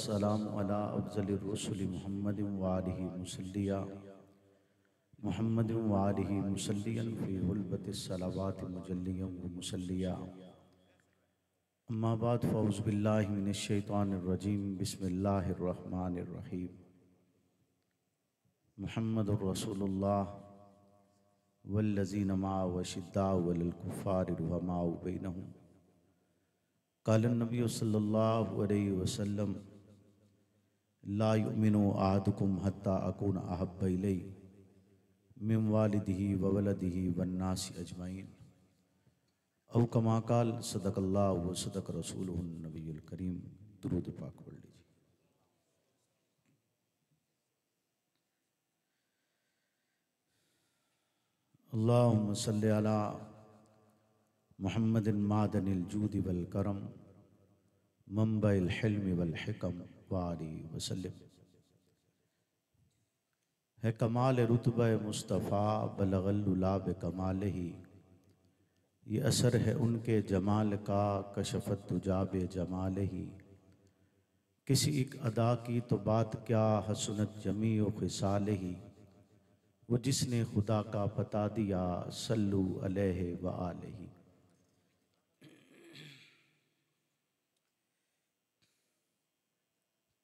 वस्सलामु अला अफ़ज़लिर रुसुलि मुहम्मदिन व आलिहि मुसल्लिया मुहम्मदिन व आलिहि मुसल्लियन फ़ी हुल्बतिस सलावाति मुजल्लियन व मुसल्लिया। अम्मा बाद फ़अऊज़ु बिल्लाहि मिनश शैतानिर रजीम। बिस्मिल्लाहिर रहमानिर रहीम। मुहम्मदुर रसूलुल्लाह वल्लज़ीना मअहु अशिद्दाउ अलल कुफ़्फ़ारि रुहमाउ बैनहुम। क़ाल नबी सल्लल्लाहु अलैहि वसल्लम ला युमिनु अहदुकुम हत्ता अकून अहब्बा इलैहि मिन वालिदिही व वलदिही वन्नासि अजमईन। औ कमा क़ाल सदक़ल्लाहु व सदक़ रसूलुहुन नबियुल करीम। दुरूद पाक पढ़ लीजिए। अल्लाहुम्म सल्लि अला मुहम्मदिन मादनिल जूदि वल करम मंबइल हिल्मि वल हिकम व आलिहि वसल्लम। है कमाल रुतबा मुस्तफ़ा बलगल उला बे कमालिही। ये असर है उनके जमाल का कशफत दुजा बे जमालिही। किसी एक अदा की तो बात क्या हसनत जमी व खिसालिही। वो जिसने खुदा का पता दिया सल्लु अलैहि व आलिही।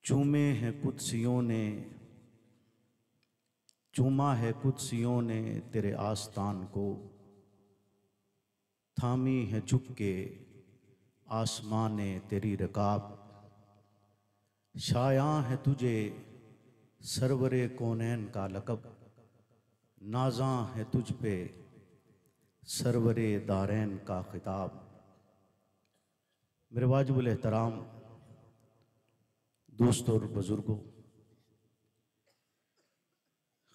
चूमे हैं कुदसियों ने, चूमा है कुदसियों ने तेरे आस्तान को। थामी है चुपके आसमान ने तेरी रकाब। शायां है तुझे सरवरे कौनैन का लक़ब। नाज़ां है तुझ पे सरवरे दारैन का खिताब। मेरे वाजिबुल एहतराम दोस्तों और बुज़ुर्गों,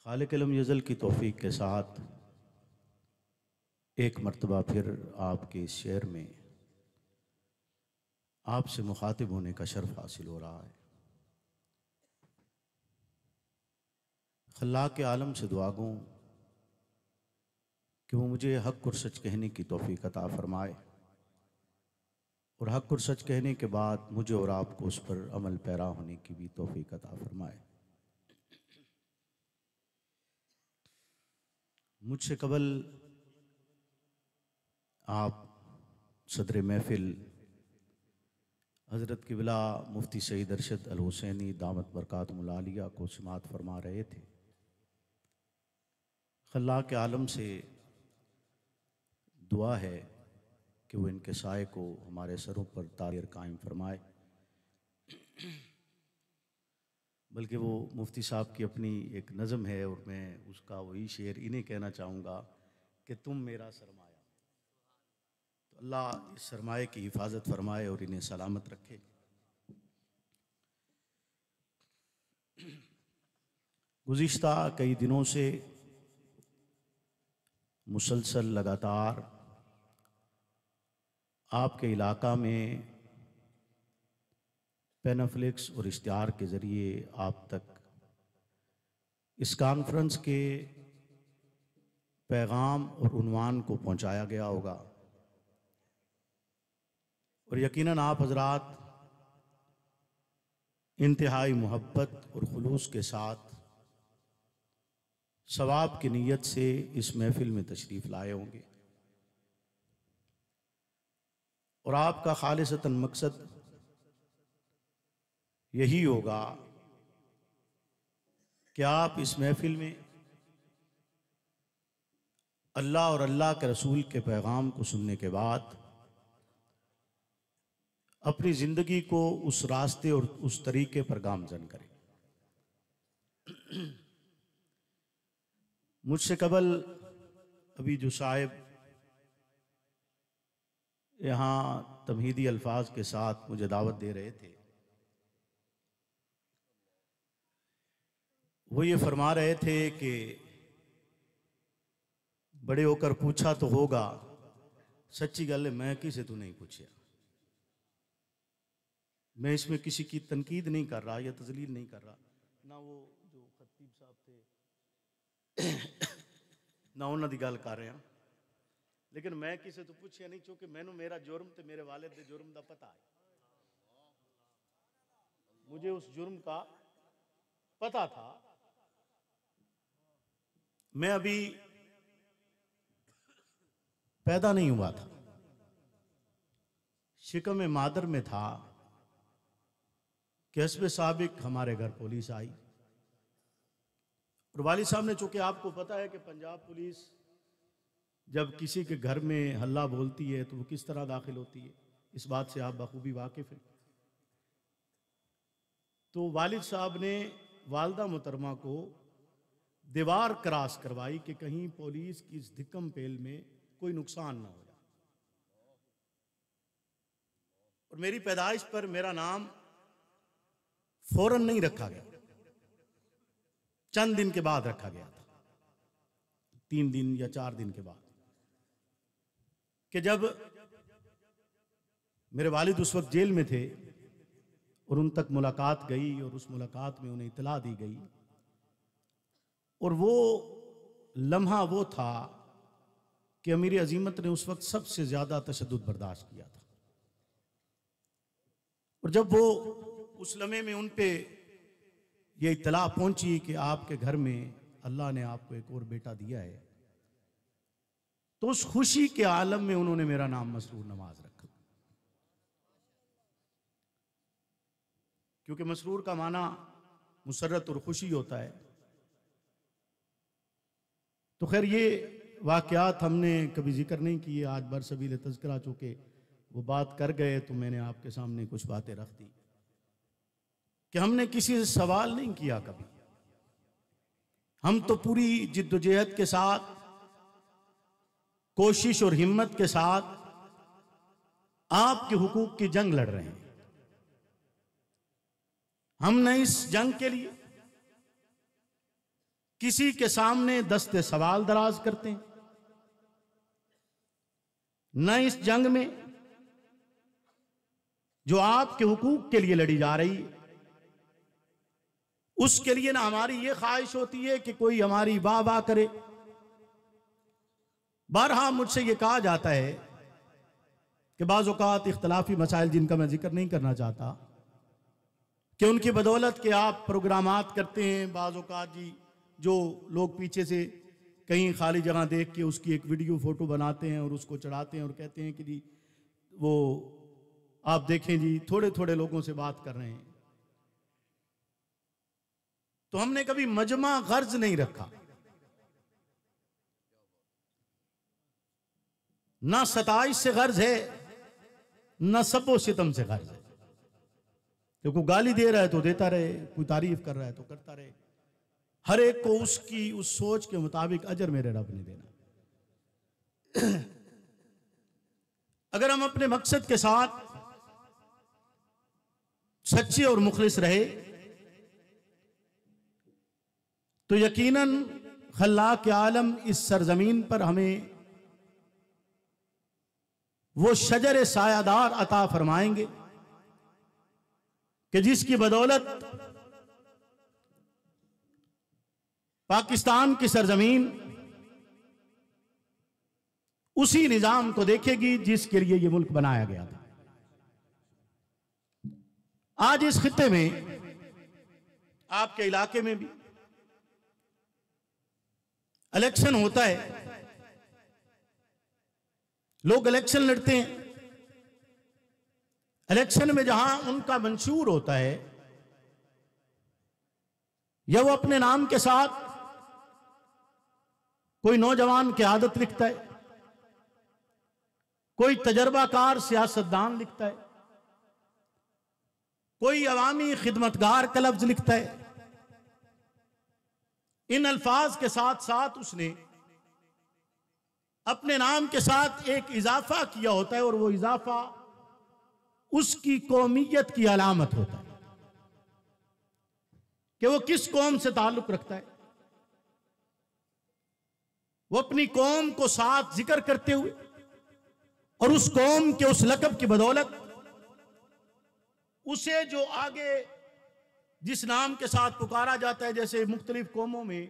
खालिक अलम यज़ल की तौफ़ीक़ के साथ एक मर्तबा फिर आपके इस शेर में आपसे मुखातिब होने का शर्फ हासिल हो रहा है। खल्लाक़ आलम से दुआ गो कि वो मुझे हक़ और सच कहने की तौफ़ीक़ अता फ़रमाए और हक़ और सच कहने के बाद मुझे और आपको उस पर अमल पैरा होने की भी तौफ़ीक़ अता फ़रमाए। मुझसे कबल आप सदर महफ़िल हज़रत क़िबला मुफ्ती सईद अरशद अल हुसैनी दामत बरकातुहुल आलिया को समाअत फरमा रहे थे। खल्लाक़ आलम से दुआ है कि वो इनके साए को हमारे सरों पर तारीर कायम फरमाए। बल्कि वो मुफ्ती साहब की अपनी एक नज़म है और मैं उसका वही शेर इन्हें कहना चाहूँगा कि तुम मेरा सरमाया। तो अल्लाह इस सरमाए की हिफाजत फरमाए और इन्हें सलामत रखे। गुज़िश्ता कई दिनों से मुसलसल लगातार आपके इलाका में पेनाफ्लिक्स और इश्तिहार के ज़रिए आप तक इस कॉन्फ्रेंस के पैगाम और उन्वान को पहुंचाया गया होगा और यकीनन आप हजरात इंतहाई मोहब्बत और खुलूस के साथ सवाब की नीयत से इस महफिल में तशरीफ़ लाए होंगे और आपका खालिसतन मकसद यही होगा कि आप इस महफिल में अल्लाह और अल्लाह के रसूल के पैगाम को सुनने के बाद अपनी ज़िंदगी को उस रास्ते और उस तरीके पर गामज़न करें। मुझसे कबल अभी जो साहिब यहाँ तमहीदी अल्फाज के साथ मुझे दावत दे रहे थे, वो ये फरमा रहे थे कि बड़े होकर पूछा तो होगा, सच्ची गल है मैं किसे तो नहीं पूछा। मैं इसमें किसी की तनकीद नहीं कर रहा या तजलील नहीं कर रहा, ना वो जो खतीब साहब थे ना उन्होंने दी गल कर रहे हैं, लेकिन मैं किसी तो पूछया नहीं क्योंकि मैनू मेरा जुर्म तो मेरे वालिद के जुर्म का पता है। मुझे उस जुर्म का पता था। मैं अभी पैदा नहीं हुआ था, शिकम मादर में था कि हस्बे साबिक हमारे घर पुलिस आई। और वालिद साहब ने, चूंकि आपको पता है कि पंजाब पुलिस जब किसी के घर में हल्ला बोलती है तो वो किस तरह दाखिल होती है, इस बात से आप बखूबी वाकिफ हैं। तो वालिद साहब ने वालदा मुहतरमा को दीवार क्रॉस करवाई कि कहीं पुलिस की इस धिक्कम पेल में कोई नुकसान ना हो जाए। और मेरी पैदाइश पर मेरा नाम फौरन नहीं रखा गया, चंद दिन के बाद रखा गया था, 3 दिन या 4 दिन के बाद, कि जब मेरे वालिद उस वक्त जेल में थे और उन तक मुलाकात गई और उस मुलाकात में उन्हें इतला दी गई। और वो लम्हा वो था कि अमीर अजीमत ने उस वक्त सबसे ज्यादा तशद्दुद बर्दाश्त किया था। और जब वो उस लम्हे में उन पे ये इत्तला पहुंची कि आपके घर में अल्लाह ने आपको एक और बेटा दिया है, तो उस खुशी के आलम में उन्होंने मेरा नाम मसरूर नवाज रखा। क्योंकि मसरूर का माना मुसर्रत और खुशी होता है। तो खैर ये वाक़यात हमने कभी जिक्र नहीं किए, आज बरसबील तज़किरा चूँकि वो बात कर गए तो मैंने आपके सामने कुछ बातें रख दी कि हमने किसी से सवाल नहीं किया कभी। हम तो पूरी जिद्दोजहद के साथ, कोशिश और हिम्मत के साथ आपके हुकूक की जंग लड़ रहे हैं। हम न इस जंग के लिए किसी के सामने दस्ते सवाल दराज करते हैं, न इस जंग में जो आपके हुकूक के लिए लड़ी जा रही है उसके लिए ना हमारी ये ख्वाहिश होती है कि कोई हमारी वाह वाह करे। बारहा मुझसे ये कहा जाता है कि बाज़ औक़ात इख्तलाफी मसाइल जिनका मैं जिक्र नहीं करना चाहता कि उनकी बदौलत के आप प्रोग्रामात करते हैं, बाज़ औक़ात जी जो लोग पीछे से कहीं खाली जगह देख के उसकी एक वीडियो फोटो बनाते हैं और उसको चढ़ाते हैं और कहते हैं कि जी वो आप देखें जी थोड़े थोड़े लोगों से बात कर रहे हैं। तो हमने कभी मजमा गर्ज नहीं रखा, ना सताइश से गर्ज है ना सबो सितम से गर्ज है। तो कोई गाली दे रहा है तो देता रहे, कोई तारीफ कर रहा है तो करता रहे, हर एक को उसकी उस सोच के मुताबिक अजर मेरे रब ने देना। अगर हम अपने मकसद के साथ सच्चे और मुखलिस रहे तो यकीनन खल्लाक आलम इस सरजमीन पर हमें वो शजर सायादार अता फरमाएंगे कि जिसकी बदौलत पाकिस्तान की सरजमीन उसी निजाम को देखेगी जिसके लिए यह मुल्क बनाया गया था। आज इस खित्ते में, आपके इलाके में भी इलेक्शन होता है, लोग इलेक्शन लड़ते हैं। इलेक्शन में जहां उनका मंशूर होता है या वो अपने नाम के साथ कोई नौजवान की आदत लिखता है, कोई तजर्बाकार सियासतदान लिखता है, कोई अवामी खिदमतगार का लफ्ज लिखता है, इन अल्फाज के साथ साथ उसने अपने नाम के साथ एक इजाफा किया होता है और वो इजाफा उसकी कौमियत की अलामत होता है कि वो किस कौम से ताल्लुक रखता है। वो अपनी कौम को साथ जिक्र करते हुए और उस कौम के उस लक़ब की बदौलत उसे जो आगे जिस नाम के साथ पुकारा जाता है, जैसे मुख्तलिफ कौमों में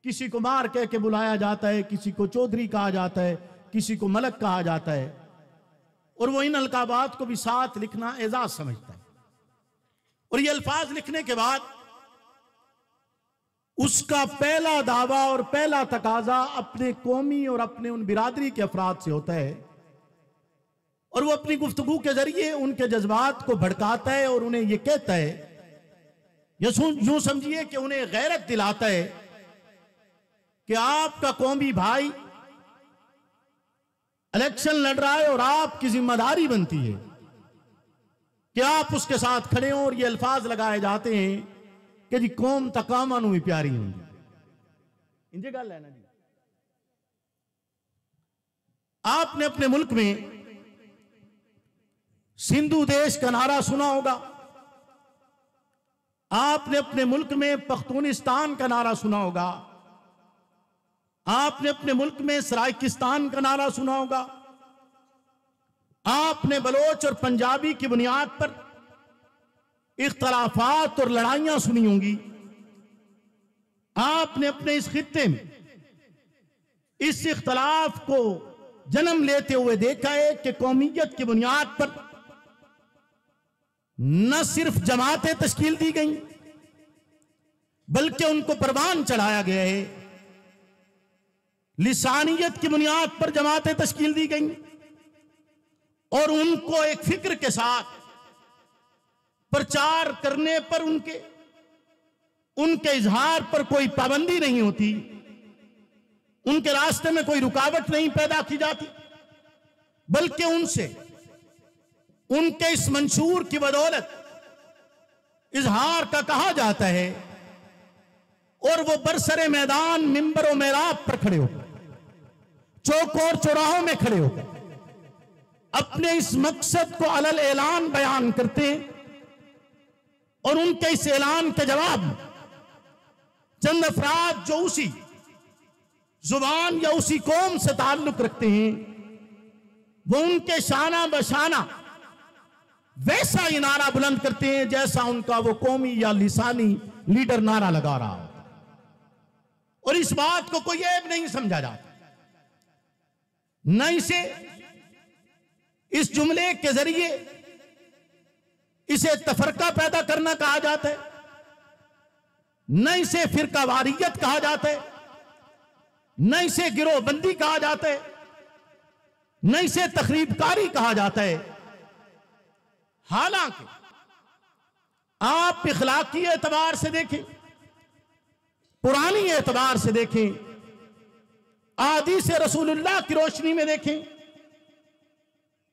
किसी को मार कह के बुलाया जाता है, किसी को चौधरी कहा जाता है, किसी को मलक कहा जाता है, और वो इन अलकाबात को भी साथ लिखना एजाज समझता है। और ये अल्फाज लिखने के बाद उसका पहला दावा और पहला तकाजा अपने कौमी और अपने उन बिरादरी के अफराद से होता है, और वो अपनी गुफ्तगू के जरिए उनके जज्बात को भड़काता है और उन्हें यह कहता है, यूं समझिए कि उन्हें गैरत दिलाता है कि आपका कौमी भाई इलेक्शन लड़ रहा है और आपकी जिम्मेदारी बनती है कि आप उसके साथ खड़े हों। और ये अल्फाज लगाए जाते हैं कि जी कौम तकामा नू भी प्यारी होंगी। इंजे गल है ना जी। आपने अपने मुल्क में सिंधु देश का नारा सुना होगा, आपने अपने मुल्क में पख्तूनिस्तान का नारा सुना होगा, आपने अपने मुल्क में सराइकिस्तान का नारा सुना होगा, आपने बलोच और पंजाबी की बुनियाद पर इख्तलाफात और लड़ाइयां सुनी होंगी। आपने अपने इस खित्ते में इस इख्तलाफ को जन्म लेते हुए देखा है कि कौमियत की बुनियाद पर न सिर्फ जमातें तश्कील दी गई, बल्कि उनको परवान चढ़ाया गया है। लिसानियत की बुनियाद पर जमातें तश्कील दी गई और उनको एक फिक्र के साथ प्रचार करने पर उनके इजहार पर कोई पाबंदी नहीं होती, उनके रास्ते में कोई रुकावट नहीं पैदा की जाती, बल्कि उनके इस मंशूर की बदौलत इजहार का कहा जाता है और वो बरसरे मैदान मिंबर और मेहराब पर खड़े होकर, चौक और चौराहों में खड़े होकर अपने इस मकसद को अलल ऐलान बयान करते हैं। और उनके इस ऐलान के जवाब में चंद अफराद जो उसी जुबान या उसी कौम से ताल्लुक रखते हैं, वो उनके शाना बशाना वैसा ही नारा बुलंद करते हैं जैसा उनका वो कौमी या लिसानी लीडर नारा लगा रहा हो। और इस बात को कोई ऐब नहीं समझा जाता, न इसे इस जुमले के जरिए इसे तफरका पैदा करना कहा जाता है, न इसे फिरकावारियत कहा जाता है, न इसे गिरोहबंदी कहा जाता है, न इसे तखरीबकारी कहा जाता है। हालांकि आप इखलाकी एतबार से देखें, पुरानी एतबार से देखें, आदीस रसूलुल्लाह की रोशनी में देखें,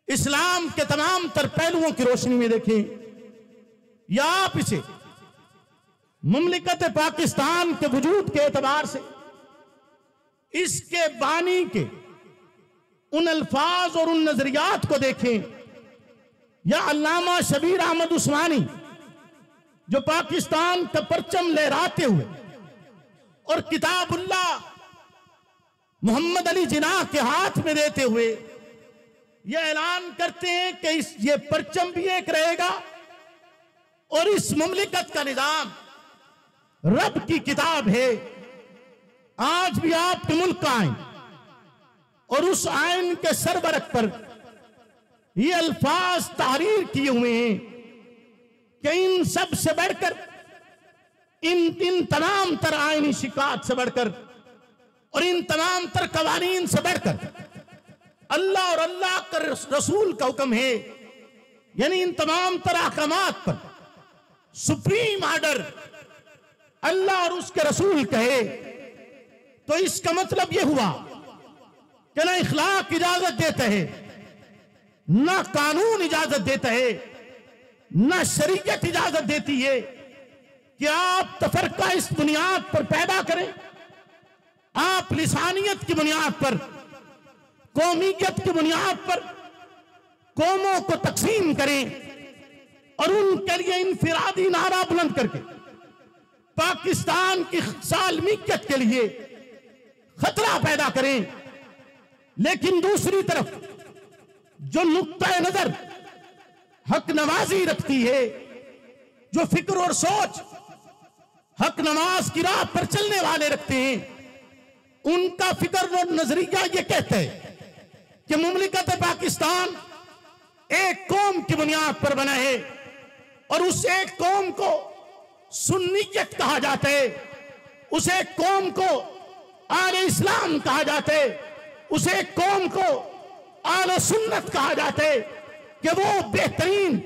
इस्लाम के तमाम तर पहलुओं की रोशनी में देखें, या आप इसे मुमलिकत पाकिस्तान के वजूद के एतबार से इसके बानी के उन अल्फाज और उन नजरियात को देखें, या अल्लामा शबीर अहमद उस्मानी जो पाकिस्तान का परचम लहराते हुए और किताबुल्लाह मोहम्मद अली जिन्नाह के हाथ में देते हुए यह ऐलान करते हैं कि ये परचम भी एक रहेगा और इस मुमलिकत का निजाम रब की किताब है। आज भी आपके मुल्क का आइन और उस आइन के सरबरक पर ये अल्फाज तहरीर किए हुए हैं कि इन सब से बढ़कर, इन तमाम तर आइनी शिकायत से बढ़कर और इन तमाम तर कवानीन से बढ़कर अल्लाह और अल्लाह का रसूल का हुक्म है। यानी इन तमाम तर अहकामात पर सुप्रीम ऑर्डर अल्लाह और उसके रसूल कहे, तो इसका मतलब यह हुआ कि ना इखलाक इजाजत देता है, ना कानून इजाजत देता है, ना शरीयत इजाजत देती है कि आप तफरका इस बुनियाद पर पैदा करें, आप लिसानियत की बुनियाद पर, कौमियत की बुनियाद पर कौमों को तकसीम करें और उनके लिए इनफिरादी नारा बुलंद करके पाकिस्तान की सालमियत के लिए खतरा पैदा करें। लेकिन दूसरी तरफ जो नुक्ता नजर हक नवाजी रखती है, जो फिक्र और सोच हक नमाज की राह पर चलने वाले रखते हैं, उनका फिक्र और नजरिया ये कहता है कि मुमलिकत पाकिस्तान एक कौम की बुनियाद पर बना है और उस एक कौम को सुन्नियत कहा जाता है, उस एक कौम को आले इस्लाम कहा जाता है, उस एक कौम को आले सुन्नत कहा जाता है कि वो बेहतरीन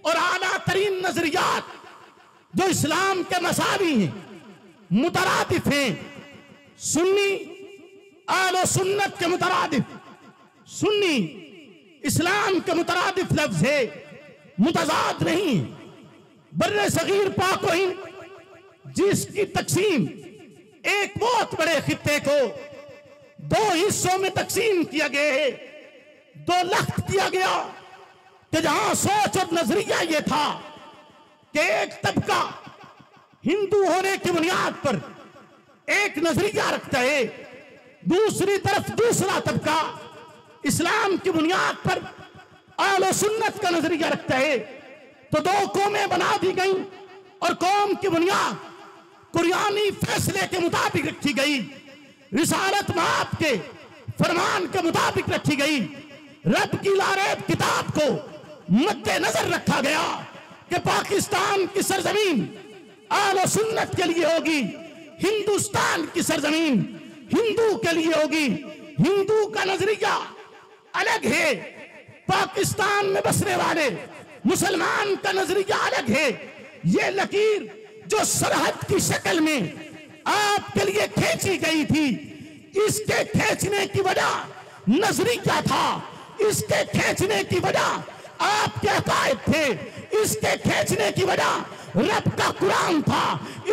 और आला तरीन नजरियात जो इस्लाम के मसावी हैं, मुतरादिफ हैं। सुन्नी आले सुन्नत के मुतरादिफ, सुन्नी इस्लाम के मुतरादिफ लफ्ज है, मुतजाद नहीं। बर्रे सगीर पाक व हिंद जिसकी तकसीम एक बहुत बड़े खित्ते को दो हिस्सों में तकसीम किया गया है, दो लख्त किया गया कि जहां सोच और नजरिया यह था कि एक तबका हिंदू होने की बुनियाद पर एक नजरिया रखता है, दूसरी तरफ दूसरा तबका इस्लाम की बुनियाद पर आलो सुन्नत का नजरिया रखता है। तो दो कौमें बना दी गई और कौम की बुनियाद कुरानी फैसले के मुताबिक रखी गई, रिसालत माप के फरमान के मुताबिक रखी गई। रब की लारेब किताब को मद्देनजर रखा गया कि पाकिस्तान की सरजमीन आलो सुन्नत के लिए होगी, हिंदुस्तान की सरजमीन हिंदू के लिए होगी। हिंदू का नजरिया अलग है, पाकिस्तान में बसने वाले मुसलमान का नजरिया अलग है। ये लकीर जो सरहद की शक्ल में आपके लिए खींची गई थी, इसके खींचने की वजह नजरिया था, इसके खींचने की वजह आपके अकायद थे, इसके खींचने की वजह रब का कुरान था,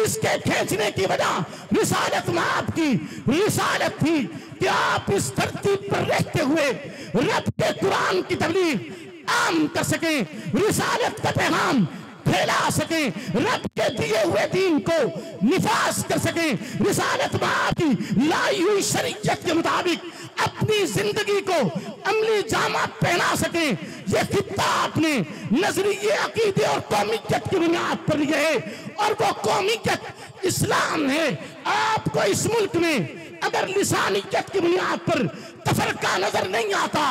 इसके खींचने की वजह रिसालत में आपकी रिसालत थी कि आप इस धरती पर रहते हुए रब के कुरान की तबलीग आम कर सकें, रिसालत का पैगाम फैला सकें, रब के दिए हुए दीन को निफाज कर सकें, रिसालत में आपकी लाई हुई शरीयत के मुताबिक अपनी जिंदगी को अमली जामा पहना सकें। ये खित्ता आपने नजरिए अकीदे और कौमियत की बुनियाद पर लिए है और वो कौमियत इस्लाम है। आपको इस मुल्क में अगर लिसानियत की बुनियाद पर तफरका नजर नहीं आता,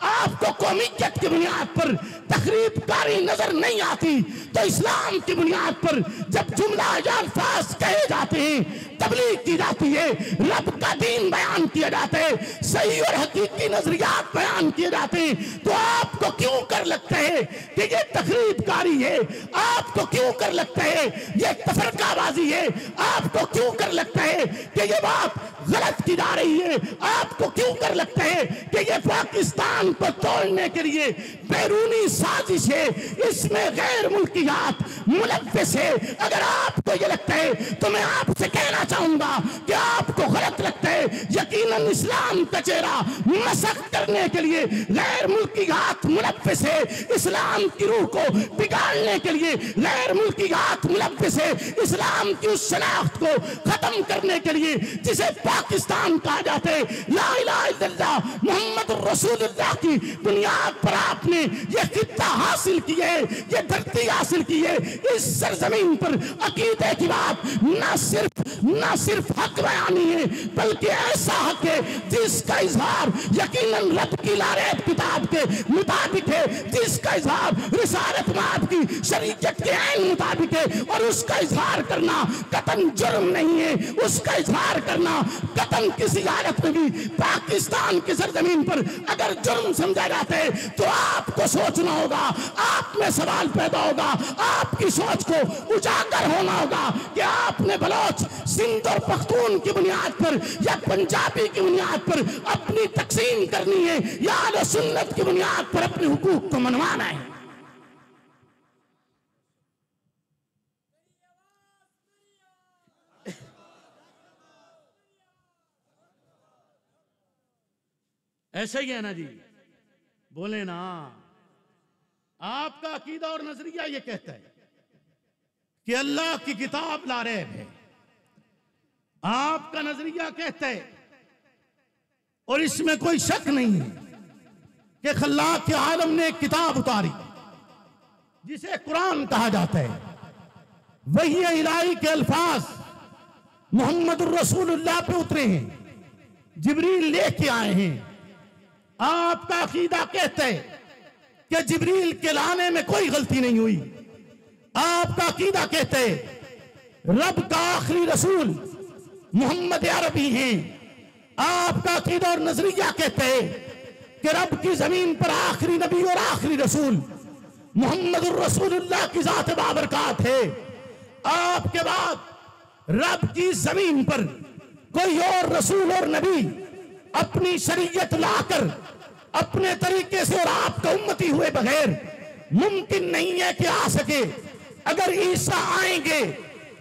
आपको कौमियत की बुनियाद पर तकरीबकारी नजर नहीं आती, तो इस्लाम की बुनियाद पर जब जुमला या अल्फाज कहे जाते हैं, तबलीग की जाती है, रब का दीन बयान किया जाता है, सही और हकीकी नजरियात बयान किए जाते हैं, तो आपको क्यों कर लगता है कि ये तकरीबकारी है? आपको क्यों कर लगता है ये तफरकाबाजी है? आपको क्यों कर लगता है कि ये बात गलत की जा रही है? आपको क्यों कर लगता है कि ये पाकिस्तान को तोड़ने के लिए बैरूनी साजिश है, इसमें गैर मुल्कियात मुलव्वस है? अगर आपको ये लगता है तो मैं आपसे कहना चाहूंगा कि आपको गलत लगता है। यकीनन इस्लाम का चेहरा मसख करने के लिए गैर मुल्कियात मुलव्वस है, इस्लाम की रूह को बिगाड़ने के लिए गैर मुल्कियात मुलव्वस है, इस्लाम की उस शनाख्त को खत्म करने के लिए जिसे पाकिस्तान कहा जाता है, ला इलाहा इल्लल्लाह मोहम्मद रसूलुल्लाह की बुनियाद पर आपने ये खित्ता हासिल किए, ये धरती हासिल की है। इस सरजमीन पर अकीदे की बात ना सिर्फ हक बयानी है, बल्कि ऐसा हक है जिसका इजहार यकीनन रब की लारेब किताब के मुताबिक है, जिसका इजहार रिसालत में आपकी शरीयत के ऐन मुताबिक है, और उसका इजहार करना कतन जुर्म नहीं है। उसका इजहार करना कतन किसी हालत में भी पाकिस्तान की सरजमीन पर अगर जुर्म समझा जाता है तो आपको सोचना होगा, आप में सवाल पैदा होगा, आपकी सोच को उजागर होना होगा कि आपने बलोच, सिंध और पख्तून की बुनियाद पर या पंजाबी की बुनियाद पर अपनी तकसीम करनी है या अहले सुन्नत की बुनियाद पर अपने हुकूक को मनवाना है। ऐसा ही है ना जी, बोले ना। आपका अकीदा और नजरिया ये कहता है कि अल्लाह की किताब लारेब है, आपका नजरिया कहता है और इसमें कोई शक नहीं है कि खल्लाक के आलम ने एक किताब उतारी जिसे कुरान कहा जाता है। वही इलाही के अल्फाज मोहम्मद रसूलुल्लाह पे उतरे हैं, जिब्रील लेके आए हैं। आपका अकीदा कहता है कि जिब्रील के लाने में कोई गलती नहीं हुई, आपका अकीदा कहते रब का आखिरी रसूल मोहम्मद अरबी हैं। आपका अकीदा और नजरिया कहते हैं कि रब की जमीन पर आखिरी नबी और आखिरी रसूल मोहम्मद रसूलुल्लाह की जात बाबरकात है। आपके बाद रब की जमीन पर कोई और रसूल और नबी अपनी शरीयत लाकर अपने तरीके से और आपका उम्मती हुए बगैर मुमकिन नहीं है कि आ सके। अगर ईसा आएंगे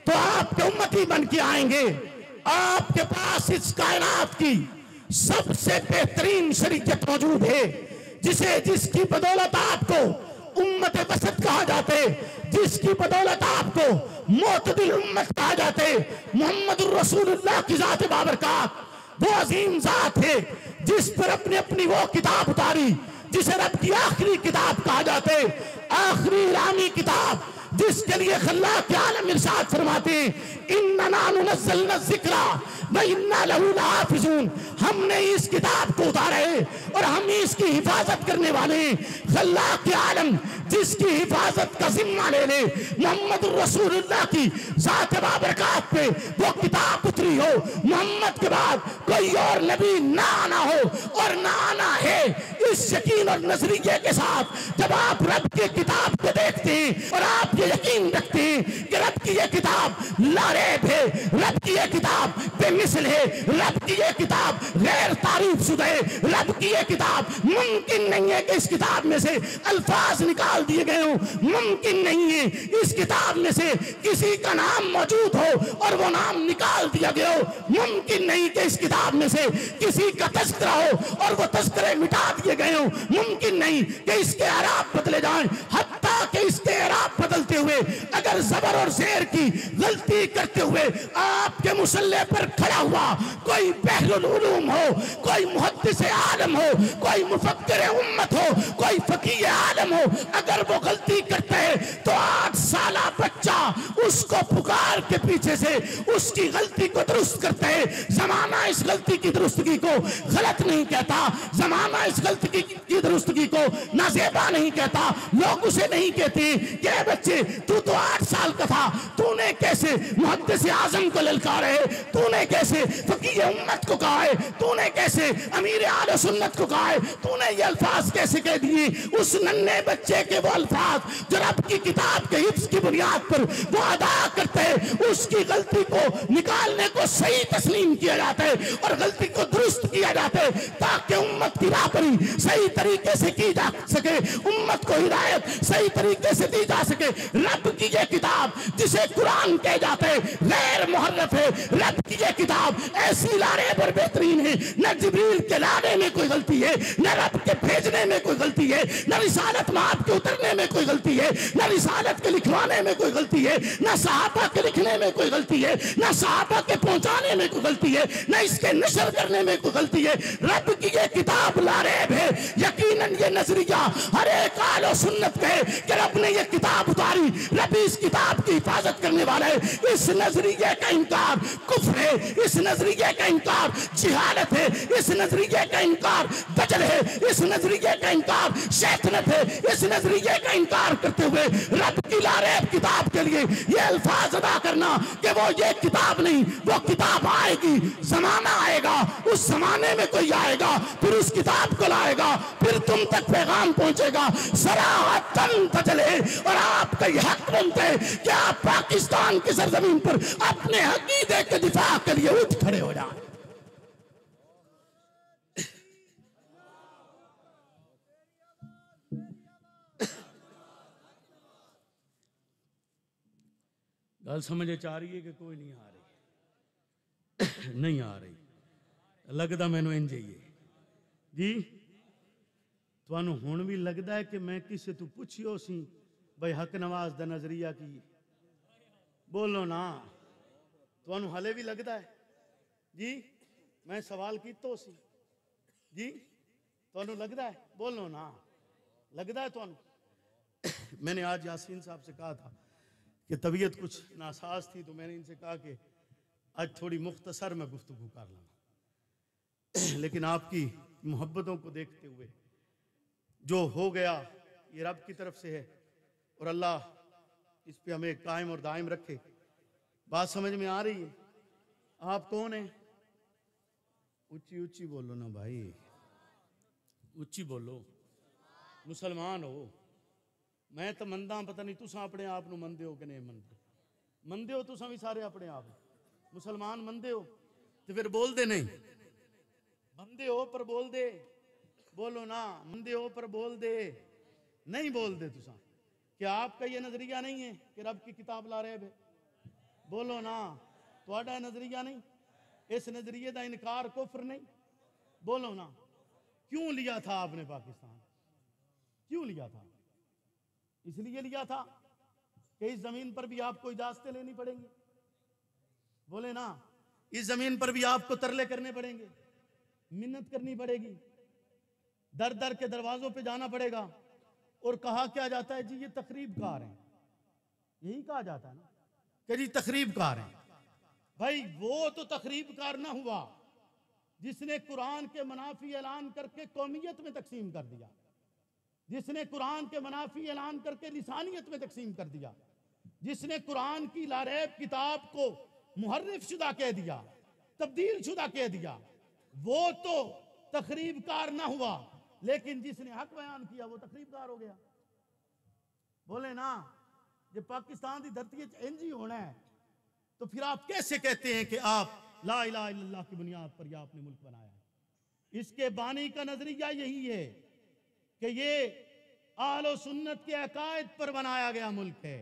तो आपके उम्मती बन के आएंगे। आपके पास इस कायनात की सबसे बेहतरीन शरीयत मौजूद है, जिसकी बदौलत आपको उम्मत वसत कहा जाते, जिसकी बदौलत आपको मोतदिल उम्मत कहा जाते। मोहम्मद रसूलुल्लाह की जात बाबरकात वो अजीम जात है जिस पर अपनी अपनी वो किताब उतारी जिसे रब की आखिरी किताब कहा जाते, आखिरी इलामी किताब, जिसके लिए अल्लाह के आलम इरशाद फरमाते इन्ना नुनज़्ज़लना ज़िक्रा व इन्ना लहू लहाफ़िज़ून। हमने इस किताब को उतारा है और हम इसकी हिफाजत करने वाले हैं। अल्लाह के आलम जिसकी हिफाजत का जिम्मा ले ले, मोहम्मद रसूलुल्लाह की ज़ात बाबरकात पे वो किताब उतरी हो। मोहम्मद के बाद कोई और नबी ना आना हो और ना आना है, इस यकीन और नजरिए के साथ जब आप रब की किताब को देखते हैं और आप ये यकीन रखते हैं कि रब की ये किताब लारेब है, रब की ये किताब बेमिसल है, रब की ये किताब गैर तारीफ शुदा है, रब की ये किताब मुमकिन नहीं है कि इस किताब में से अल्फाज निकाल दिए गए हो, मुमकिन नहीं है इस किताब में से किसी का नाम मौजूद हो और वो नाम निकाल दिया गया हो, मुमकिन नहीं कि इस किताब में से किसी का तस्करा हो और वो तस्करे मिटा दिए गए हो, मुमकिन नहीं कि इसके अराब बदले जाएं। हत्ता कि इसके अराब बदलते हुए अगर जबर और शेर की गलती करते हुए आपके मुसल्ले पर खड़ा हुआ कोई बहरुल उलूम हो, कोई मुहद्दिस आलम हो, कोई मुफक्किर उम्मत हो, कोई फकीह आलम हो, अगर वो गलती करता है तो 8 साल बच्चा उसको पुकार के पीछे से उसकी गलती को दुरुस्त करता है। जमाना इस गलती की दुरुस्तगी को गलत नहीं कहता, जमाना इस गलती की दुरुस्तगी को नाजेबा नहीं कहता। लोग उसे नहीं कहते कि बच्चे तू तो 8 साल का था, तूने कैसे मुहद्दिस आजम को ललकारा है, तूने कैसे फकीह उम्मत को कहा है, तूने कैसे अमीर आले सुन्नत को कहा है, तूने ये अल्फाज कैसे कह दिए। उस नन्हे बच्चे के वो अल्फाज जो रब की किताब के हिफ्ज़ की बुनियाद पर वो अदा करते हैं, उसकी गलती को निकालने को सही तस्लीम किया जाता है और गलती को दुरुस्त किया जाता है ताकि उम्मत की राहबरी सही तरीके से की जा सके, उम्मत को हिदायत सही तरीके से दी जा सके। रब की ये किताब जिसे कुरान कह जाते हैं गैर मुहर्रफ है, रब की ये किताब ऐसी लारे पर बेहतरीन है, न जिब्रील के लाने में कोई गलती है, न रब के भेजने में कोई गलती है, न रिसालत माप के उतरने में कोई गलती है, न रिसालत के लिखवाने में कोई गलती है, न सहाबा के लिखने में कोई गलती है, न सहाबा के पहुंचाने में कोई गलती है, न इसके नशर करने में कोई गलती है। रब की ये किताब लारेब है। यकीनन ये नजरिया हर एक आलो सुन्नत पे कि रब ने ये किताब उतारी, रब इस किताब की हिफाजत करने वाला है। इस नजरिए का इनकार कुफ्र है, इस नजरिए का इनकार जिहालत है, इस नजरिए का इनकार दजल है, इस नजरिए का इनकार शैतानत है। इस नजरिए का इनकार करते हुए रब की लारेब किताब के लिए ये अल्फाज अदा करना कि वो ये किताब नहीं, वो किताब आएगी, जमाना आएगा, उस जमाने में कोई आएगा, फिर उस किताब को लाएगा, फिर तुम तक पैगाम पहुंचेगा। सराहतन तजले और आपका ये हक बनता है कि आप पाकिस्तान की सरजमीन पर अपने अकीदे के दिफा के लिए उठ खड़े हो जाए। गल समझ आ रही है कि कोई नहीं आ रही? नहीं आ रही, लगता मैनू इंज ही है जी। तुहानू हुण भी लगता है कि मैं किसी तू पुछियो सी भाई हक नवाज दा नजरिया की? बोलो ना, तुहानू हले भी लगता है जी? मैं सवाल कीतो सी जी, तुहानू लगता है? बोलो ना, लगता है तुहानू? मैंने आज यासीन साहब से कहा था कि तबीयत कुछ नासाज थी, तो मैंने इनसे कहा कि आज थोड़ी मुख्तसर में गुफ्तगू कर लूँ, लेकिन आपकी मोहब्बतों को देखते हुए जो हो गया ये रब की तरफ से है और अल्लाह इस पे हमें कायम और दायम रखे। बात समझ में आ रही है? आप कौन है? ऊंची ऊंची बोलो ना भाई, ऊंची बोलो। मुसलमान हो। मैं तो मनदा, पता नहीं तुसा अपने आप ਨੂੰ ਮੰਨਦੇ ਹੋ कि नहीं ਮੰਨਦੇ ਹੋ? तुसा भी सारे अपने आप मुसलमान ਮੰਨਦੇ हो तो फिर बोल दे नहीं ਮੰਨਦੇ हो पर बोल दे, बोलो ना ਮੰਨਦੇ हो पर बोल दे, नहीं बोल दे तुसा। क्या आपका ये नजरिया नहीं है कि रब की किताब ला रहे? बोलो ना, तुम्हारा नजरिया नहीं? इस नजरिए का इनकार कुफ्र नहीं? बोलो ना। क्यों लिया था आपने पाकिस्तान? क्यों लिया था? इसलिए लिया था कि इस जमीन पर भी आपको इजाजतें लेनी पड़ेंगी। बोले ना, इस जमीन पर भी आपको तरले करने पड़ेंगे, मिन्नत करनी पड़ेगी, दर दर के दरवाजों पे जाना पड़ेगा। और कहा क्या जाता है जी ये तकरीबकार हैं, यही कहा जाता है ना कि जी तकरीबकार हैं। भाई वो तो तकरीबकार ना हुआ जिसने कुरान के मनाफी ऐलान करके कौमियत में तकसीम कर दिया, जिसने कुरान के मनाफी ऐलान करके लिसानियत में तकसीम कर दिया, जिसने कुरान की लारैब किताब को मुहर्रिफ शुदा कह दिया, तब्दील शुदा कह दिया, वो तो तकरीबकार ना हुआ। लेकिन जिसने हक बयान किया वो तकरीबकार हो गया। बोले ना, जब पाकिस्तान की धरती इंज ही होना है तो फिर आप कैसे कहते हैं कि आप ला इलाहा इल्लल्लाह की बुनियाद पर यह आपने मुल्क बनाया है? इसके बानी का नजरिया यही है कि ये आलो सुन्नत के अकायद पर बनाया गया मुल्क है।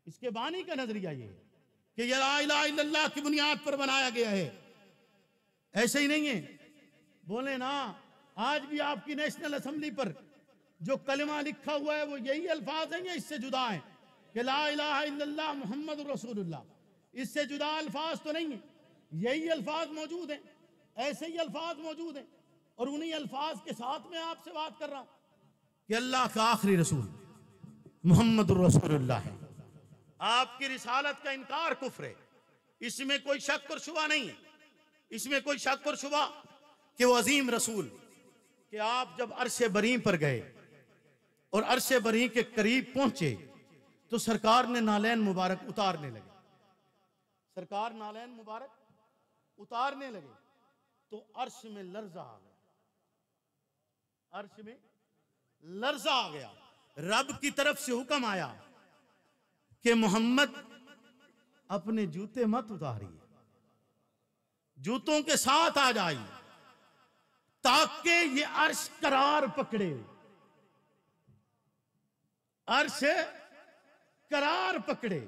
इसके बानी का नजरिया ये कि ये ला इलाहा इल्लल्लाह की बुनियाद पर बनाया गया है, ऐसे ही नहीं है। बोले ना, आज भी आपकी नेशनल असेंबली पर जो कलमा लिखा हुआ है वो यही अल्फाज हैं या इससे जुदा हैं कि ला इलाहा इल्लल्लाह मुहम्मद रसूलुल्लाह? इससे जुदा अल्फाज तो नहीं है, यही अल्फाज मौजूद हैं, ऐसे ही अल्फाज मौजूद हैं। और उन्हीं अल्फाज के साथ मैं आपसे बात कर रहा हूं कि अल्लाह का आखिरी रसूल मुहम्मद रसूलुल्लाह है। आपकी रिसालत का इनकार कुफ्र है, इसमें कोई शक और शुबा नहीं है। इसमें कोई शक और शुबा कि वो अजीम रसूल कि आप जब अर्शे बरी पर गए और अर्शे बरी के करीब पहुंचे तो सरकार ने नालैन मुबारक उतारने लगे। सरकार नालैन मुबारक उतारने लगे तो अर्श में लर्जा आ गया, अर्श में लर्जा आ गया। रब की तरफ से हुक्म आया कि मोहम्मद अपने जूते मत उतारिए, जूतों के साथ आ जाइए ताकि ये अर्श करार पकड़े, अर्श करार पकड़े,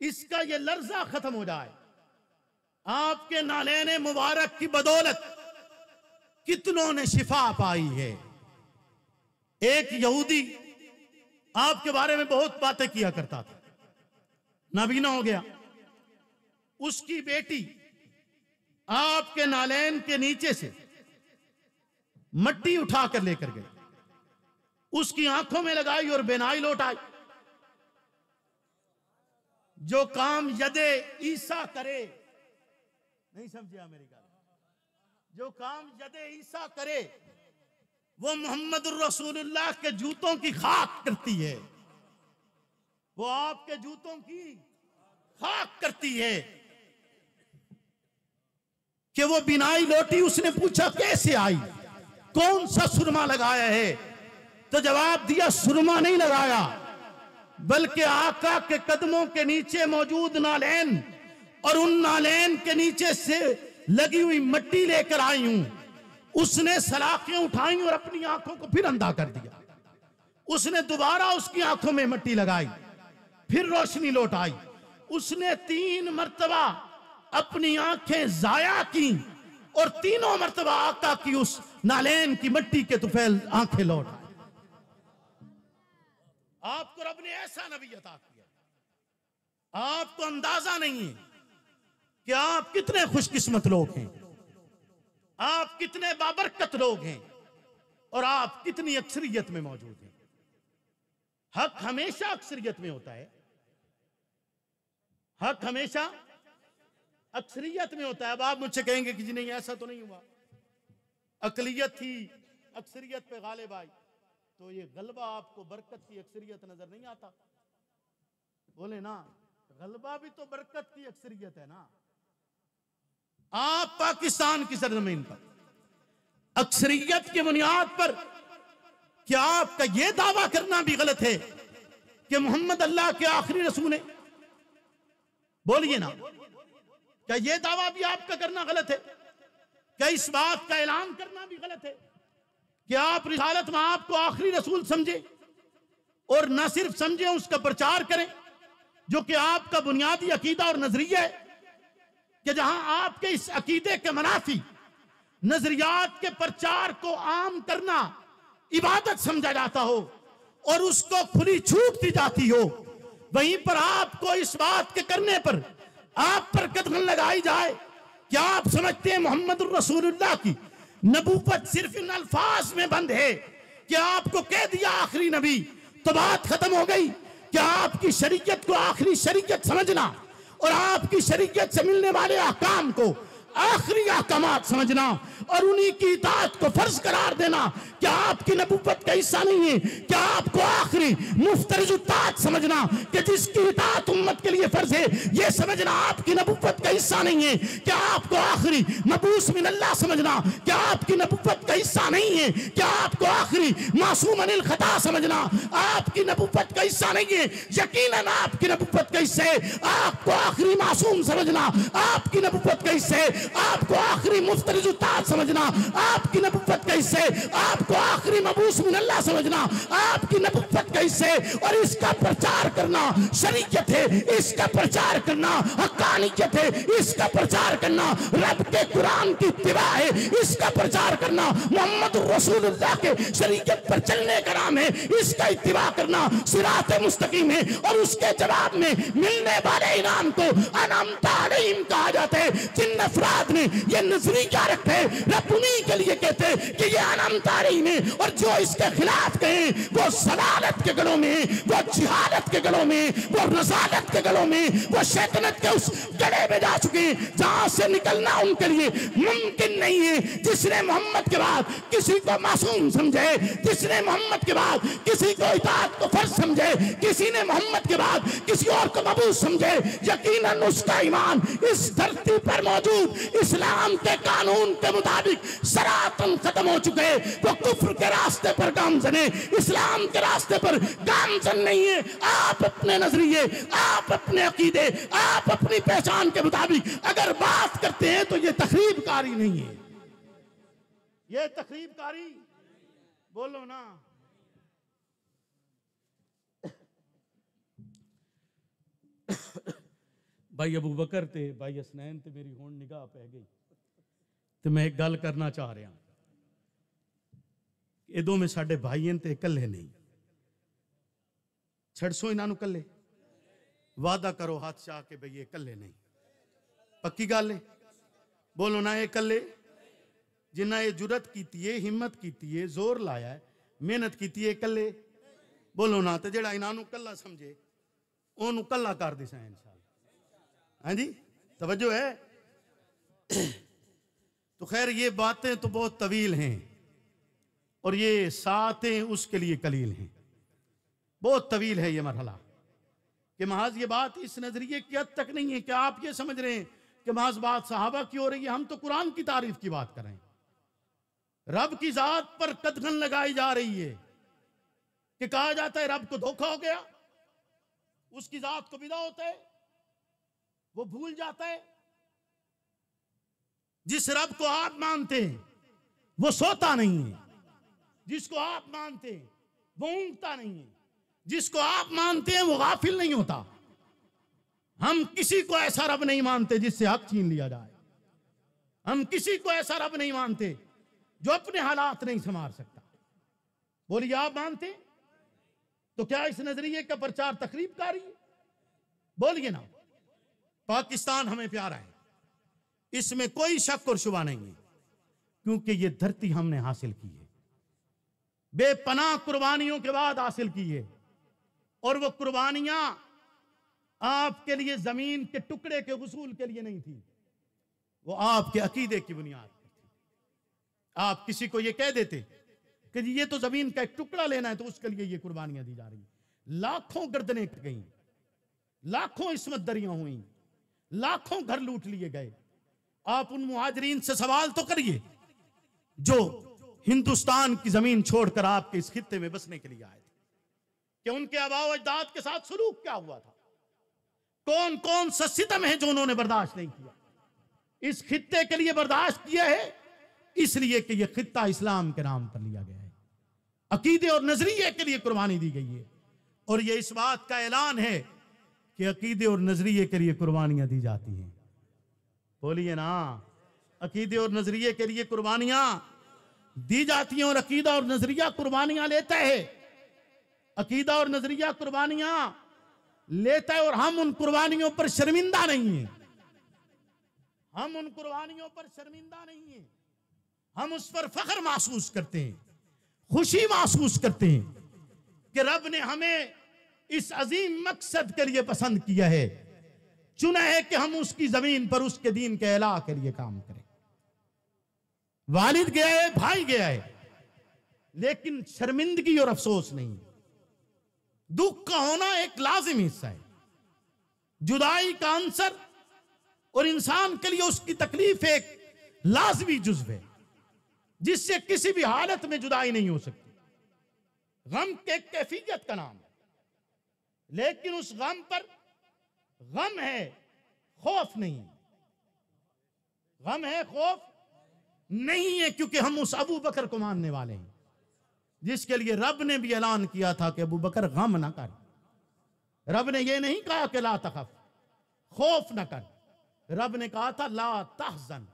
इसका ये लर्जा खत्म हो जाए। आपके नालैन मुबारक की बदौलत कितनों ने शिफा पाई है। एक यहूदी आपके बारे में बहुत बातें किया करता था, नाबीना हो गया। उसकी बेटी आपके नालैन के नीचे से मट्टी उठाकर लेकर गई, उसकी आंखों में लगाई और बेनाई लौटाई। जो काम यदे ईसा करे, नहीं समझिया मेरी बात, जो काम यदे ईसा करे वो मोहम्मद रसूलुल्लाह के जूतों की खाक करती है, वो आपके जूतों की खाक करती है। कि वो बिनाई लौटी, उसने पूछा कैसे आई, कौन सा सुरमा लगाया है? तो जवाब दिया सुरमा नहीं लगाया, बल्कि आका के कदमों के नीचे मौजूद नालैन और उन नालैन के नीचे से लगी हुई मट्टी लेकर आई हूं। उसने सलाखें उठाई और अपनी आंखों को फिर अंधा कर दिया। उसने दोबारा उसकी आंखों में मट्टी लगाई, फिर रोशनी लौट आई। उसने 3 मर्तबा अपनी आंखें जाया की और तीनों मर्तबा आका की उस नालैन की मट्टी के तुफैल आंखें लौट आई। आपको रब ने ऐसा नबी अता किया, आपको अंदाजा नहीं है कि आप कितने खुशकिस्मत लोग हैं, आप कितने बाबरकत लोग हैं और आप कितनी अक्सरियत में मौजूद हैं। हक हमेशा अक्सरियत में होता है, हक हमेशा अक्सरियत में होता है। अब आप मुझसे कहेंगे कि जी नहीं ऐसा तो नहीं हुआ, अकलियत थी अक्सरियत पे गालिब आई, तो ये गलबा आपको बरकत की अक्सरियत नजर नहीं आता? बोले ना, गलबा भी तो बरकत की अक्सरियत है ना। आप पाकिस्तान की सरजमीन पर अक्सरियत की बुनियाद पर क्या आपका यह दावा करना भी गलत है कि मोहम्मद अल्लाह के आखिरी रसूल है? बोलिए ना, क्या यह दावा भी आपका करना गलत है? क्या इस बात का ऐलान करना भी गलत है कि आप रिसालत में आपको आखिरी रसूल समझे और न सिर्फ समझे उसका प्रचार करें, जो कि आपका बुनियादी अकीदा और नजरिया है, कि जहां आपके इस अकीदे के मनाफी नजरियात के प्रचार को आम करना इबादत समझा जाता हो और उसको खुली छूट दी जाती हो, वहीं पर आपको इस बात के करने पर आप पर कदम लगाई जाए। क्या आप समझते हैं मोहम्मद रसूलुल्लाह की नबूवत सिर्फ इन अल्फाज में बंद है कि आपको कह दिया आखिरी नबी तो बात खत्म हो गई? क्या आपकी शरीयत को आखिरी शरीयत समझना और आपकी शरीयत से मिलने वाले अहकाम को आखिरी अहकामात समझना और उन्हीं की इताअत को फर्ज करार देना क्या आपकी नबूवत का हिस्सा नहीं है? क्या आपको आखिरी मुफ्तरिज इताअत समझना कि जिसकी इताअत उम्मत के लिए फर्ज है, यह समझना आपकी नबूवत का हिस्सा नहीं है? क्या आपको आखिरी मबूस मिन अल्लाह समझना क्या आपकी नबूवत का हिस्सा नहीं है? क्या आपको आखिरी मासूम अनिल खता समझना आपकी नबूवत का हिस्सा नहीं है? यकीनन आपकी नबूवत का हिस्सा है। आपको आखिरी मासूम समझना आपकी नबूवत का हिस्सा है। आपको आखिरी मुफ्तरिज इताअत समझना आपकी नबूवत का हिस्सा है। आपको आखिरी मबूस मिन अल्लाह समझना आपकी नबूवत का हिस्सा है। और इसका प्रचार करना शरीयत है, इसका प्रचार करना हक्कानियत है, इसका प्रचार करना रब के कुरान की इत्तिबा है, इसका प्रचार करना मोहम्मद रसूलुल्लाह के शरीयत पर चलने का नाम है, इसका इत्तिबा करना सिरात मुस्तकीम है। और उसके जवाब में मिलने वाले इनाम को अनअमत अलैहिम कहा जाता है। जिन अफराद ने ये नजरिया रखे रब उन्हीं के लिए कहते हैं कि ये अनअमत अलैहिम है, और जो इसके खिलाफ कहे वो सलालत के गलों में, वो जिहालत के गलों में, वो रसालत के गलों में, वो शैतानत के उस गले में जा चुके हैं जहां से निकलना उनके लिए मुमकिन नहीं है। जिसने मोहम्मद के बाद किसी को मासूम समझे, जिसने मोहम्मद के बाद किसी को इताअत को फर्ज समझे, किसी ने मोहम्मद के बाद किसी और को मबूस समझे, यकीनन उसका ईमान इस धरती पर मौजूद इस्लाम के कानून के मुताबिक सरातन खत्म हो चुके। वो कुफ्र के रास्ते पर गामजन है, इस्लाम के रास्ते पर गामजन नहीं है। आप अपने नजरिए, आप अपने अकीदे, आप अपनी पहचान के मुताबिक अगर बात करते हैं तो ये तखरीबकारी नहीं है, ये तखरीबकारी बोलो ना। भाई अबू बकर ते भाई हसनैन ते मेरी हुण निगाह पै गई ते मैं एक गल करना चाह रहा, ये दोवें साडे भाई हैं ते इकल्ले नहीं। छड़सो इन्हां कल्ले, वादा करो हाथ चाह के भाई ये कल्ले नहीं, पक्की गल है? बोलो ना, ये कल्ले जिन्ना ये जुरत की है, हिम्मत की है, जोर लाया है, मेहनत की है, कल्ले बोलो ना। तो जेड़ा इन्हां कल्ला समझे ओनू कल्ला कर दिसा इंशाअल्लाह। हाँ जी, तवज्जो है? तो खैर ये बातें तो बहुत तवील हैं और ये सातें उसके लिए कलील हैं। बहुत तवील है ये मरहला कि महज ये बात इस नजरिए की हद तक नहीं है कि आप ये समझ रहे हैं कि महज बात सहाबा की हो रही है। हम तो कुरान की तारीफ की बात कर रहे हैं। रब की जात पर कदगन लगाई जा रही है कि कहा जाता है रब को धोखा हो गया, उसकी जात को विदा होता है, वो भूल जाता है। जिस रब को आप मानते हैं वो सोता नहीं है, जिसको आप मानते हैं वो ऊँघता नहीं है, जिसको आप मानते हैं वो गाफिल नहीं होता। हम किसी को ऐसा रब नहीं मानते जिससे हक छीन लिया जाए। हम किसी को ऐसा रब नहीं मानते जो अपने हालात नहीं संभाल सकता। बोलिए, आप मानते? तो क्या इस नजरिए का प्रचार तकरीबकारी है? बोलिए ना। पाकिस्तान हमें प्यारा है, इसमें कोई शक और शुबा नहीं है, क्योंकि ये धरती हमने हासिल की है, बेपनाह कुर्बानियों के बाद हासिल की है। और वो कुर्बानियां आपके लिए जमीन के टुकड़े के वसूल के लिए नहीं थी, वो आपके अकीदे की बुनियाद पर थी। आप किसी को ये कह देते कि ये तो जमीन का एक टुकड़ा लेना है तो उसके लिए ये कुर्बानियां दी जा रही है, लाखों गर्दनें कट गई। लाखों इस्मत दरियां हुई, लाखों घर लूट लिए गए। आप उन मुहाजिरीन से सवाल तो करिए जो हिंदुस्तान की जमीन छोड़कर आपके इस खित्ते में बसने के लिए आए थे, कि उनके आबाओ अजदाद के साथ सलूक क्या हुआ था, कौन कौन सा सितम है जो उन्होंने बर्दाश्त नहीं किया। इस खित्ते के लिए बर्दाश्त किया है इसलिए कि यह खित्ता इस्लाम के नाम पर लिया गया है, अकीदे और नजरिए के लिए कुर्बानी दी गई है। और यह इस बात का ऐलान है कि अकीदे और नजरिए के लिए कुर्बानियां दी जाती हैं। बोलिए ना, अकीदे और नजरिए के लिए कुर्बानियां दी जाती हैं। और अकीदा और नजरिया कुर्बानियां लेता है, अकीदा और नजरिया कुर्बानियां लेता है। और हम उन कुर्बानियों पर शर्मिंदा नहीं हैं, हम उन कुर्बानियों पर शर्मिंदा नहीं हैं। हम उस पर फख्र महसूस करते हैं, खुशी महसूस करते हैं कि रब ने हमें इस अजीम मकसद के लिए पसंद किया है, चुना है कि हम उसकी जमीन पर उसके दीन के इलाह के लिए काम करें। वालिद गया है, भाई गया है, लेकिन शर्मिंदगी और अफसोस नहीं। दुख का होना एक लाजिमी हिस्सा है, जुदाई का अंसर और इंसान के लिए उसकी तकलीफ एक लाजमी जुज़्व है जिससे किसी भी हालत में जुदाई नहीं हो सकती। गम के कैफियत का नाम है, लेकिन उस गम पर गम है, खौफ नहीं। गम है, खौफ नहीं है, क्योंकि हम उस अबू बकर को मानने वाले हैं जिसके लिए रब ने भी ऐलान किया था कि अबू बकर गम ना कर। रब ने यह नहीं कहा कि ला तखफ, खौफ ना कर। रब ने कहा था ला तहज़न,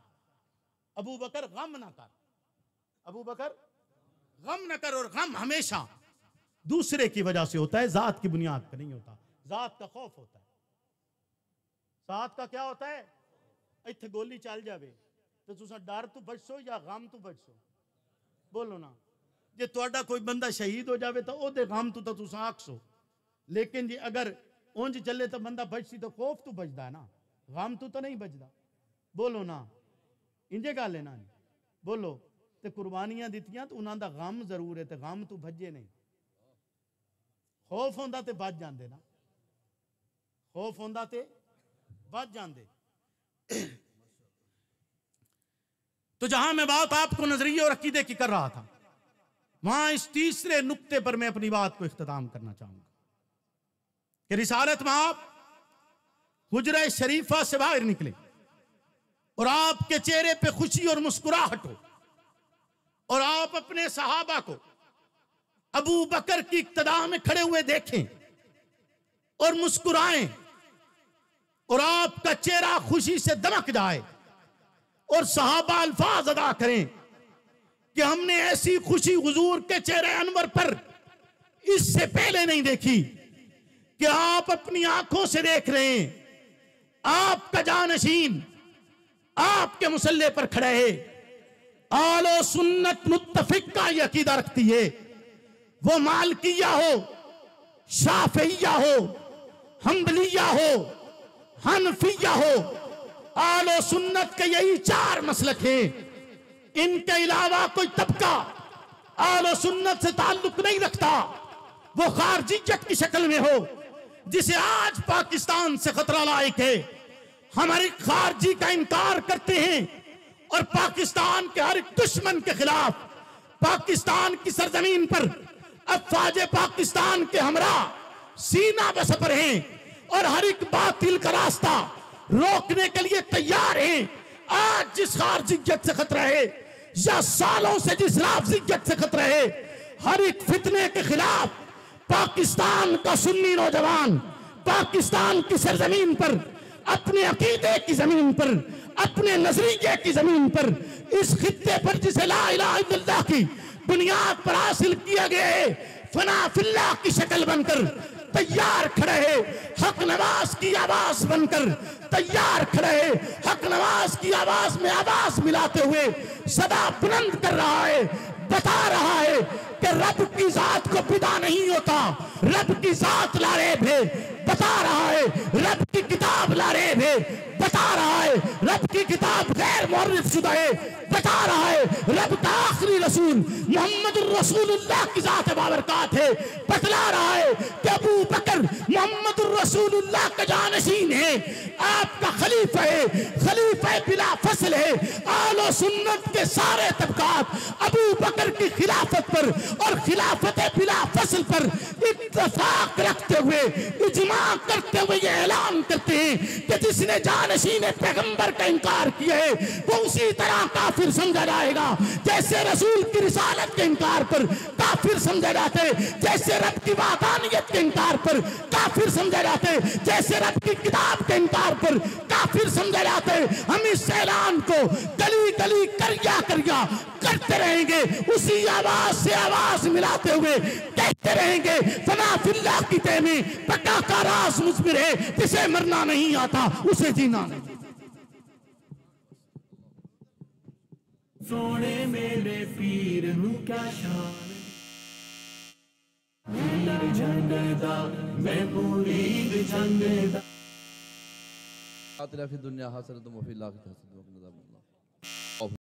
अबू बकर गम ना कर, अबू बकर गम ना कर। और गम हमेशा दूसरे की वजह से होता है, जात की बुनियाद पर नहीं होता। जात का खौफ होता है। जात का क्या होता है? इत्थे गोली चल जावे तो तुसा डर तो बचसो या गम तो बचसो? बोलो ना। जे तुहाडा कोई बंदा शहीद हो जावे तो ओदे गम तो तुसा आखसो, लेकिन जी अगर उंज चले तो बंदा बचसी तो खौफ तो बचदा है ना, गम तो नहीं बचदा। बोलो ना, इंजे गल है ना। बोलो। ते कुर्बानियां दित्तियां तो उन्हां दा गम जरूर है, ते गम तो भजे नहीं। खौफ होंदा ते बच जांदे ना, खौफ होंदा ते बच जांदे। तो जहां मैं बात आपको नजरिए और अकीदे की कर रहा था, वहां इस तीसरे नुक्ते पर मैं अपनी बात को इख्तिताम करना चाहूंगा कि रिसालत में आप हुजरा शरीफा से बाहर निकले और आपके चेहरे पे खुशी और मुस्कुराहट हो, और आप अपने सहाबा को अबू बकर की इक्तदा में खड़े हुए देखें और मुस्कुराएं, और आपका चेहरा खुशी से दमक जाए और सहाबा अल्फाज अदा करें कि हमने ऐसी खुशी हुजूर के चेहरे अनवर पर इससे पहले नहीं देखी, कि आप अपनी आंखों से देख रहे हैं आपका जानशीन आपके मुसल्ले पर खड़ा है। आलो सुन्नत मुत्तफिक का ये अकीदा रखती है, वो मालकिया हो, शाफिया हो, हम्बलिया हो, हनफिया हो, आलो सुन्नत के यही चार मसलक हैं। इनके अलावा कोई तबका आलो सुन्नत से ताल्लुक नहीं रखता। वो खारजियत की शक्ल में हो, जिसे आज पाकिस्तान से खतरा लायक है। हमारी खारजी का इनकार करते हैं और पाकिस्तान के हर एक दुश्मन के खिलाफ पाकिस्तान की सरजमीन पर अफवाज पाकिस्तान के हमरा सीना बसपर हैं और हर एक बातिल का रास्ता रोकने के लिए तैयार हैं। आज जिस खारजियत से खतरा है या सालों से जिस राफजियत से खतरा है, हर एक फितने के खिलाफ पाकिस्तान का सुन्नी नौजवान पाकिस्तान की सरजमीन पर, अपने अकीदे की जमीन पर, अपने नजरिए की जमीन पर, इस खित्ते पर जिसे ला इलाहा इल्लल्लाह की बुनियाद पर हासिल किया गया है, फना फिल्लाह की शक्ल बनकर तैयार खड़े है। हक नवाज की आवाज बनकर तैयार खड़े है। हक नवाज की आवाज में आवाज मिलाते हुए सदा बुलंद कर रहा है, बता रहा है कि रब की जात को बिदा नहीं होता, रब की जात लारेब है, बता रहा है। रब की किताब लारेब है, बता रहा है। रब की किताब गैर मुअर्रिफ शुदा है, बता रहा है रब का आखिरी रसूल मोहम्मद रसूलुल्लाह की जात बाबरकात है। बतला रहा है कि अबू बकर मोहम्मद रसूलुल्लाह का जानशीन है, आपका खलीफा है, खलीफा बिला फसल है। आलो सुन्नत के सारे तबकात अबू बकर की खिलाफत पर और खिलाफत बिला फसल पर इत्तफाक रखते हुए, इजमा करते हुए ये ऐलान करते हैं कि जिसने जानशीन पैगंबर का इनकार किया है वो उसी तरह काफिर समझा जाएगा जैसे रसूल की रिसालत के इनकार पर काफिर समझा जाते, जैसे रब की वादानियत के इनकार पर काफिर समझा जाते, जैसे रब की किताब के इनकार पर काफिर समझा जाते। हम इस ऐलान को गली गली करिया करिया करते रहेंगे, उसी आवाज से आवाज मिलाते हुए कहते रहेंगे फना फिल्लाह की तहमी पक्का का राज मुस्बिर है, जिसे मरना नहीं आता उसे जीना नहीं। सोने मेरे पीर नू क्या शान, मीर झंडदा मैं पूरी झंडदा आतिना फी दुनिया हसनतुम व फिल आखिरति हसनतुम व क़िना अज़ाबन्नार।